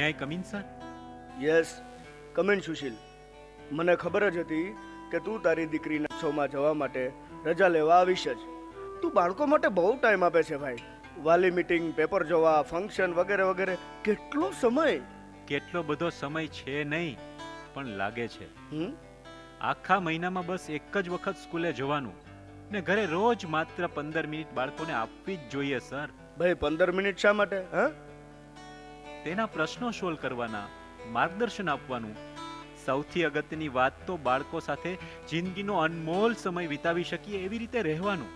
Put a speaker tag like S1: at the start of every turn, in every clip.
S1: I come in sir?
S2: Yes, come in Sushil. મને ખબર જ હતી કે તું તારી દીકરીના શોમાં જવા માટે રજા લેવા આવીશ જ. તું બાળકો માટે બહુ ટાઈમ આપે છે ભાઈ. વાલી મીટિંગ, પેપર જોવા, ફંક્શન વગેરે વગેરે. કેટલો સમય!
S1: કેટલો બધો સમય છે નહીં, પણ લાગે છે.
S2: હમ
S1: આખા મહિનામાં બસ એક જ વખત સ્કૂલે જવાનું ને ઘરે રોજ માત્ર 15 મિનિટ બાળકોને આપવી જ જોઈએ સર.
S2: ભાઈ 15 મિનિટ શા માટે? હા,
S1: તેના પ્રશ્નો સોલ્વ કરવાના, માર્ગદર્શન આપવાનું. સૌથી અગત્યની વાત તો બાળકો સાથે જિંદગીનો અનમોલ સમય વિતાવી શકીએ એવી રીતે રહેવાનું.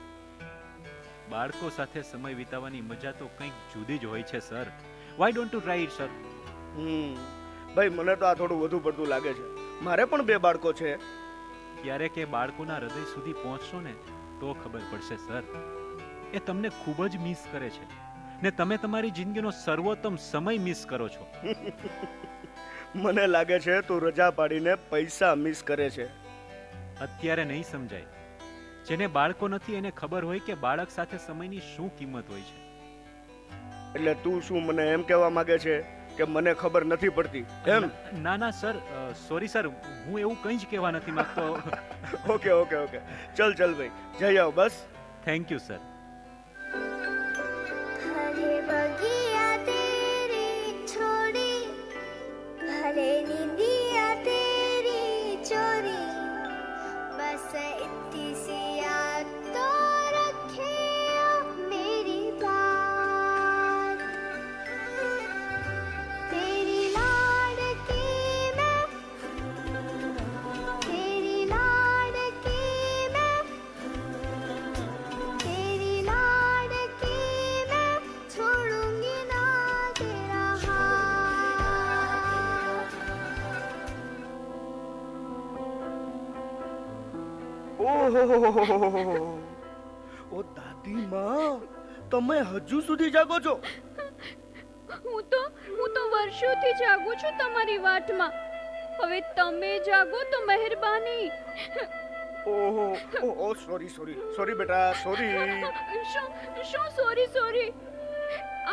S1: બાળકો સાથે સમય વિતાવવાની મજા તો કંઈક જુદી જ હોય છે sir. Why don't to try it sir?
S2: ભાઈ મને તો આ થોડું વધુ પડતું લાગે છે. મારે પણ 2 બાળકો છે.
S1: ક્યારેક એ બાળકોના હૃદય સુધી પહોંચશો ને તો ખબર પડશે સર. એ તમને ખૂબ જ મિસ કરે છે ને તમે તમારી જિંદગીનો સર્વોત્તમ સમય મિસ કરો છો.
S2: મને લાગે છે તું રજા પાડીને પૈસા મિસ કરે છે.
S1: અત્યારે નહીં સમજાય. જેને બાળકો નથી એને ખબર હોય કે બાળક સાથે સમયની શું કિંમત હોય છે.
S2: એટલે તું શું મને એમ કહેવા માંગે છે કે મને ખબર નથી પડતી એમ?
S1: ના ના સર, સોરી સર, હું એવું કંઈ જ કહેવા નથી માંગતો.
S2: ઓકે ઓકે ઓકે, ચલ ચલ ભાઈ, જઈ આવ બસ.
S1: Thank you sir.
S3: हरे बगिया तेरी छोड़ी, भले निंदिया तेरी चोरी, बस इतनी सी याद तो रखे मेरी बात. तेरी लाडकी मैं, तेरी लाडकी मैं, तेरी लाडकी मैं, छोड़ूंगी ना तेरा हाथ.
S2: ઓહો, ઓ દાદી માં, તમે હજુ સુધી જાગો છો?
S4: હું તો વર્ષોથી જાગું છું તમારી વાટમાં. હવે તમે જાગો તો મહેરબાની.
S2: ઓહો, ઓ સોરી સોરી સોરી બેટા, સોરી.
S4: શું સોરી?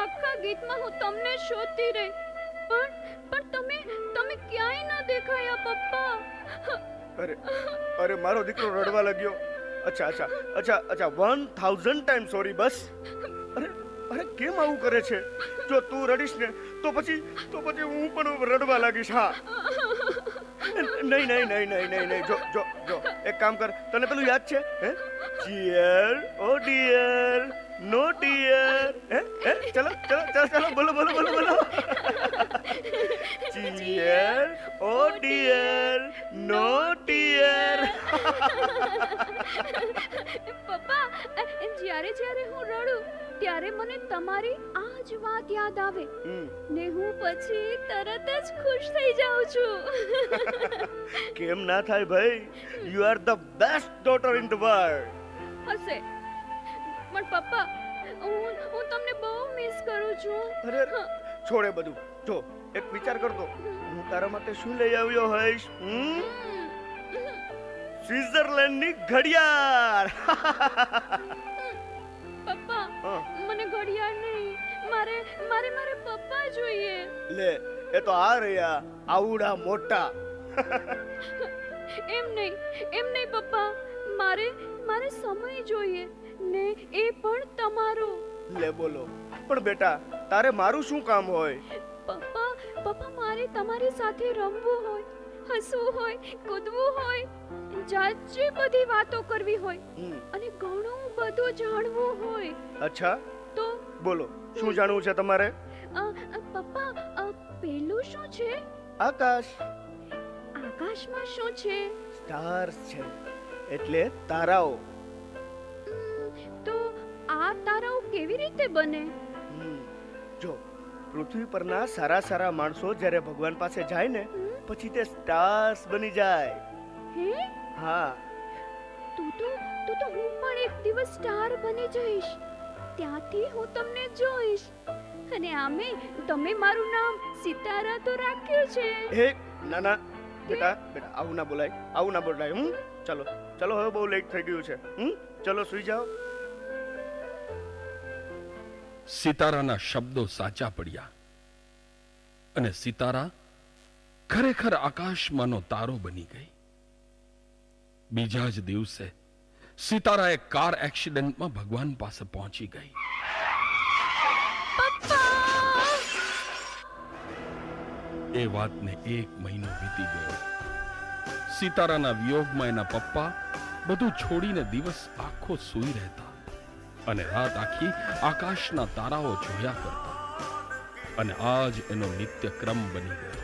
S4: આખા ગીતમાં હું તમને શોધતી રહી, પણ તમે ક્યાંય ના દેખાયા પપ્પા.
S2: અરે મારો દીકરો રડવા લાગ્યો. અચ્છા 1000 ટાઈમ સોરી. બસ. અરે કેમ આવું કરે છે? જો તું રડીશ ને તો પછી હું પણ રડવા લાગીશ. હા, નહીં. જો એક કામ કર, તને પેલું યાદ છે? ચિયર ઓ ડિયર, નો ડિયર. ચલો બોલો. ચિયર ઓ ડિયર, નો ડિયર.
S4: પપ્પા, જ્યારે હું રડું ત્યારે મને તમારી આ જ વાત યાદ આવે ને હું પછી તરત જ ખુશ થઈ જાઉં છું.
S2: કેમ ના થાય ભાઈ? You are the best daughter in the world.
S4: હશે, પણ પપ્પા હું તમને બહુ મિસ કરું છું.
S2: અરે છોડે બધું. જો એક વિચાર કરતો, હું તારા માટે શું લઈ આવ્યો હોઈશ? સ્વિટ્ઝરલેન્ડની ઘડિયાળ.
S4: પપ્પા, મને ઘડિયાળ નહીં, મારે પપ્પા જોઈએ.
S2: લે, એ તો આ રહ્યા, આવડા મોટા.
S4: એમ નહીં પપ્પા, મારે સમય જોઈએ ને એ પણ તમારો.
S2: લે બોલો, પણ બેટા તારે મારું શું કામ હોય?
S4: પપ્પા, મારે તમારી સાથે રમવું હોય, હસવું હોય, કૂદવું હોય, જાજી બધી વાતો કરવી હોય અને ઘણું બધું જાણવું હોય.
S2: અચ્છા,
S4: તો
S2: બોલો, શું જાણવું છે તમારે?
S4: પપ્પા, પેલું શું છે?
S2: આકાશ.
S4: આકાશમાં શું છે?
S2: સ્ટાર્સ છે, એટલે તારાઓ.
S4: તો આ તારાઓ કેવી રીતે બને?
S2: જો પૃથ્વી પરના સારા માણસો જ્યારે ભગવાન પાસે જાય ને પછી તે સ્ટાર્સ બની જાય.
S4: હે?
S2: હા.
S4: તું તો હું પણ એક દિવસ સ્ટાર બની જઈશ. ત્યાંથી હું તમને જોઈશ. અને આમે તમે મારું નામ સિતારા તો રાખ્યું છે.
S2: હે ના બેટા આવું ના બોલાય. ચલો હવે બહુ લેટ થઈ ગયું છે. ચલો સુઈ જાઓ.
S5: સિતારાના શબ્દો સાચા પડ્યા. અને સિતારા ખરેખર આકાશમાંનો તારો બની ગઈ. બીજા જ દિવસે સિતારા એક કાર એક્સિડન્ટમાં ભગવાન પાસે પહોંચી ગઈ. એ વાતને 1 મહિનો વીતી ગયો. સિતારાના વિયોગમાં એના પપ્પા બધું છોડીને દિવસ આખો સૂઈ રહેતા અને રાત આખી આકાશના તારાઓ જોયા કરતા. અને આજ એનો નિત્ય ક્રમ બની ગયો.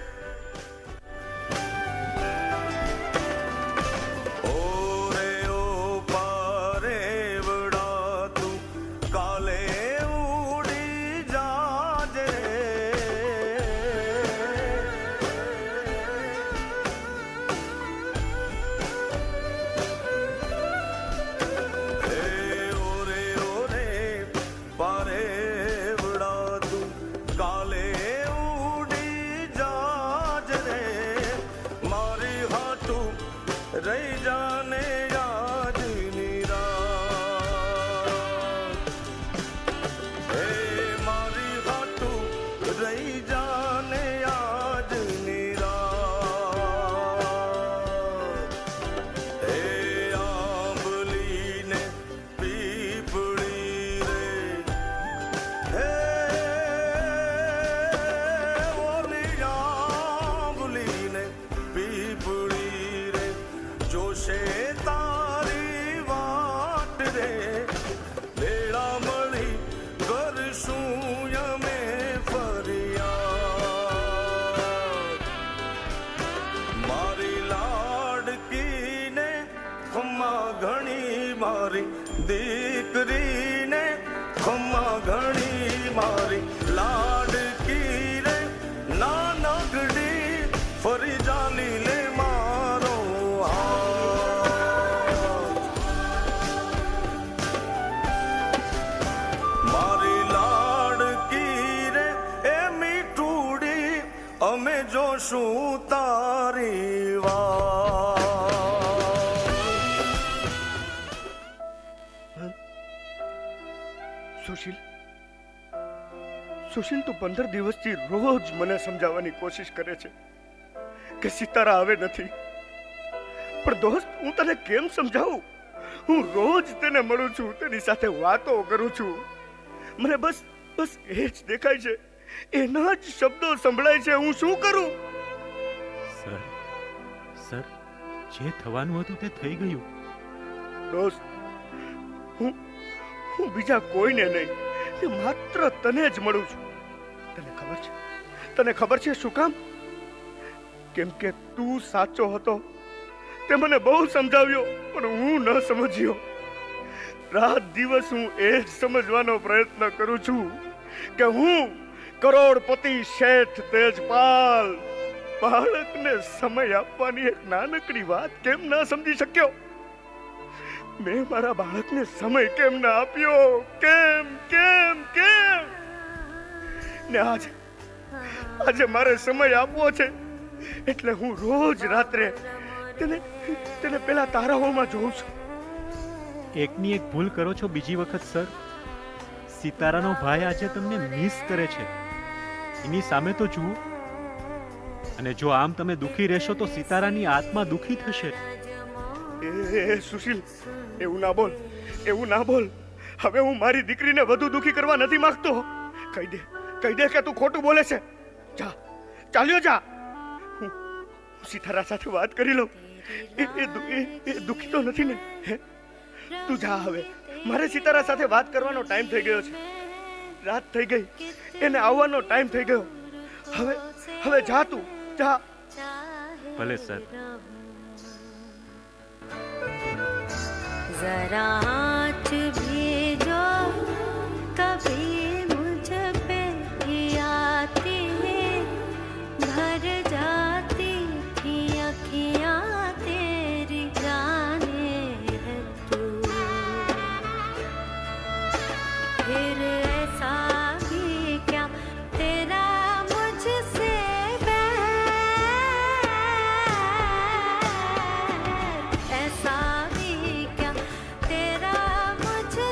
S6: રહી જાને યાદની રાત, હે મારી હાટું રહી જાને યાદની રાત, હે આંબલીને પીપળી રે, હે ઓલી આંબલીને પીપળી જોશે તારી વાટ રે, વેળા મળી કરશું અમે ફરિયાદ. મારી લાડકીને ખમ્મા ઘણી, મારી દીકરીને ખમ્મા ઘણી, મારી લાડકી રે નાનકડી ફરી જાલી લે મારો અમે જોશું તારી વાત.
S2: સુશીલ, સુશીલ તું 15 દિવસથી રોજ મને સમજાવવાની કોશિશ કરે છે કે સિતારા આવે નથી, પણ દોસ્ત હું તને કેમ સમજાવું? હું રોજ તેને મળું છું, તેની સાથે વાતો કરું છું, મને બસ એ જ દેખાય છે, એના જ શબ્દો સંભળાય છે. હું શું કરું?
S1: સર, જે થવાનું હતું તે થઈ ગયું.
S2: દોસ્ત, હું બીજા કોઈને નહીં, માત્ર તને જ મળું છું. તને ખબર છે શું કામ? કેમ કે તું સાચો હતો. તે મને બહુ સમજાવ્યો, પણ હું ન સમજ્યો. રાત દિવસ હું એ જ સમજવાનો પ્રયત્ન કરું છું કે હું કરોડપતિ શેઠ તેજપાલ બાળકને સમય આપવાની એક નાનકડી વાત કેમ ના સમજી શક્યો? મેં મારા બાળકને સમય કેમ ના આપ્યો? કેમ કેમ કેમ? ને આજે મારે સમય આપવો છે, એટલે હું રોજ રાત્રે તેને પેલા તારાઓમાં જોઉં છું.
S1: એકની એક ભૂલ કરો છો બીજી વખત સર. સિતારાનો ભાઈ આજે તમને મિસ કરે છે, એની સામે તો જુઓ. અને જો આમ તમે દુખી રહેશો તો સિતારાની આત્મા દુખી થશે.
S2: એ સુશીલ, એવું ના બોલ. હવે હું મારી દીકરીને વધુ દુખી કરવા નથી માંગતો. કહી દે કે તું ખોટું બોલે છે. ચાલ્યો જા. હું સિતારા સાથે વાત કરી લઉં. એ દુખી તો નથી ને? તું જા હવે. મારે સિતારા સાથે વાત કરવાનો ટાઈમ થઈ ગયો છે. રાત થઈ ગઈ, એને આવવાનો ટાઈમ થઈ ગયો. હવે જા તું, જા.
S1: ભલે સર.
S3: जरा आँच भेजो कभी मुझ पे ही आती है, भर जाती थी अखियाँ तेरी जाने है तू, फिर ऐसा भी क्या तेरा मुझसे बैर, ऐसा भी क्या तेरा मुझसे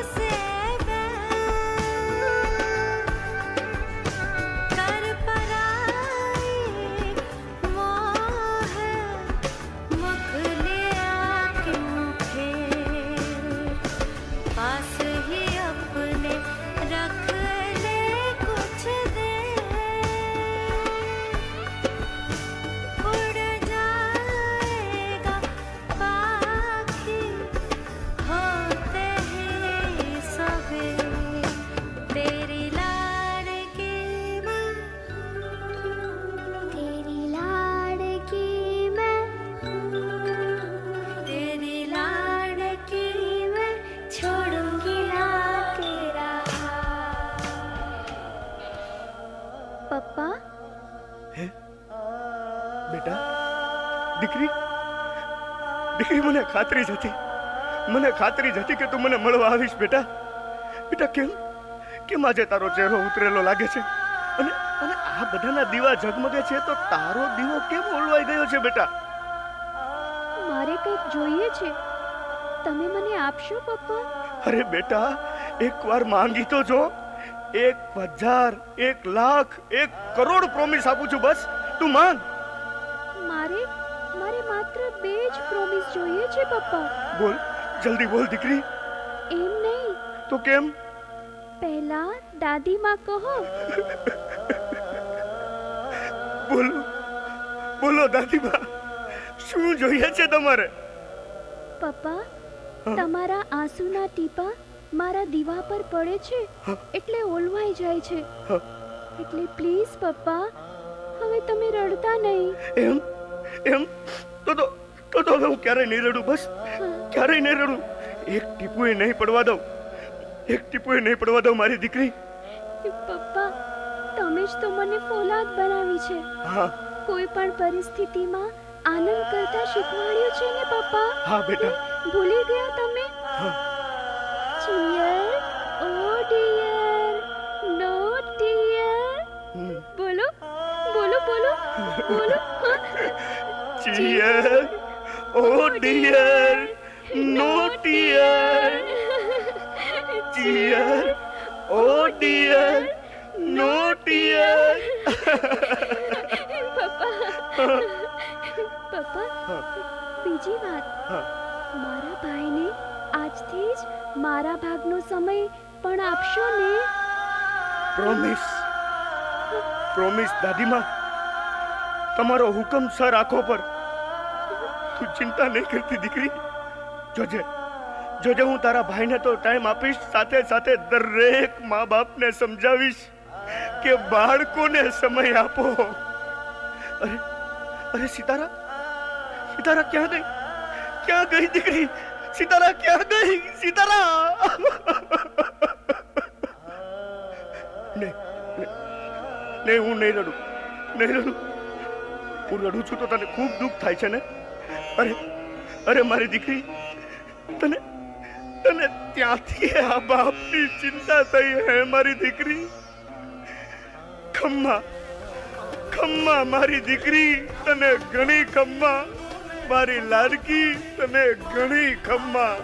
S2: બેટા દીકરી દીકરી મને ખાતરી જ હતી કે તું મને મળવા આવીશ બેટા. બેટા કેમ આજે તારો ચહેરો ઉતરેલો લાગે છે અને અને આ બધાના દીવા ઝગમગે છે તો તારો દીવો કેમ ઓલવાઈ ગયો છે બેટા?
S4: મારે કંઈક જોઈએ છે, તમે મને આપશો પપ્પા?
S2: અરે બેટા એકવાર માંગી તો જો. 1,000 1,00,000 1,00,00,000 પ્રોમિસ આપું છું, બસ તું માંગ.
S4: મારે માત્ર 2 જ પ્રોમિસ જોઈએ છે પપ્પા.
S2: બોલ, જલ્દી બોલ દીકરી.
S4: એમ નહીં
S2: તો કેમ?
S4: પહેલા દાદીમાં કહો.
S2: બોલો દાદીબા, શું જોઈએ છે તમારે?
S4: પપ્પા, તમારા આંસુના ટીપા મારા દીવા પર પડે છે એટલે ઓલવાઈ જાય છે. એટલે પ્લીઝ પપ્પા, હવે તમે રડતા નહીં.
S2: એમ તો હવે હું ક્યારેય નહીં રડું, બસ ક્યારેય નહીં રડું. એક ટીપુએ નહીં પડવા દઉં મારી દીકરી.
S4: પપ્પા, તમે જ તો મને ફોલાદ બનાવી છે.
S2: હા
S4: કોઈ પણ પરિસ્થિતિમાં આનંદ કરતા શીખવાડ્યું છે ને પપ્પા.
S2: હા બેટા.
S4: ભૂલી ગયા તમે? ચિયર, ઓ ડિયર, નો ડિયર. બોલો બોલો બોલો બોલો.
S2: ચિયર, ઓ ડિયર, નો ડિયર. ચિયર, ઓ ડિયર, નો ડિયર.
S4: પપ્પા, બીજી વાત, મારા ભાઈને આજથી જ મારા ભાગનો સમય પણ આપશો ને?
S2: પ્રોમિસ દાદીમાં. તમારો હુકમ સર આંખો પર. તું ચિંતા નહીં કરતી દીકરી. જોજે હું તારા ભાઈને તો ટાઈમ આપીશ, સાથે દરેક મા બાપને સમજાવીશ કે બાળકોને સમય આપો. અરે સિતારા ક્યાં ગઈ દીકરી? સિતારા ક્યાં ગઈ? સિતારા! નહીં, હું નહીં રડું. હું રડું છું તો તને ખૂબ દુઃખ થાય છે ને? અરે મારી દીકરી, તને ત્યાંથી આ બાપની ચિંતા થઈ હે મારી દીકરી? ખમ્મા મારી દીકરી, તને ઘણી ખમ્મા. મારી લાડકી, તને ઘણી ખમ્મા.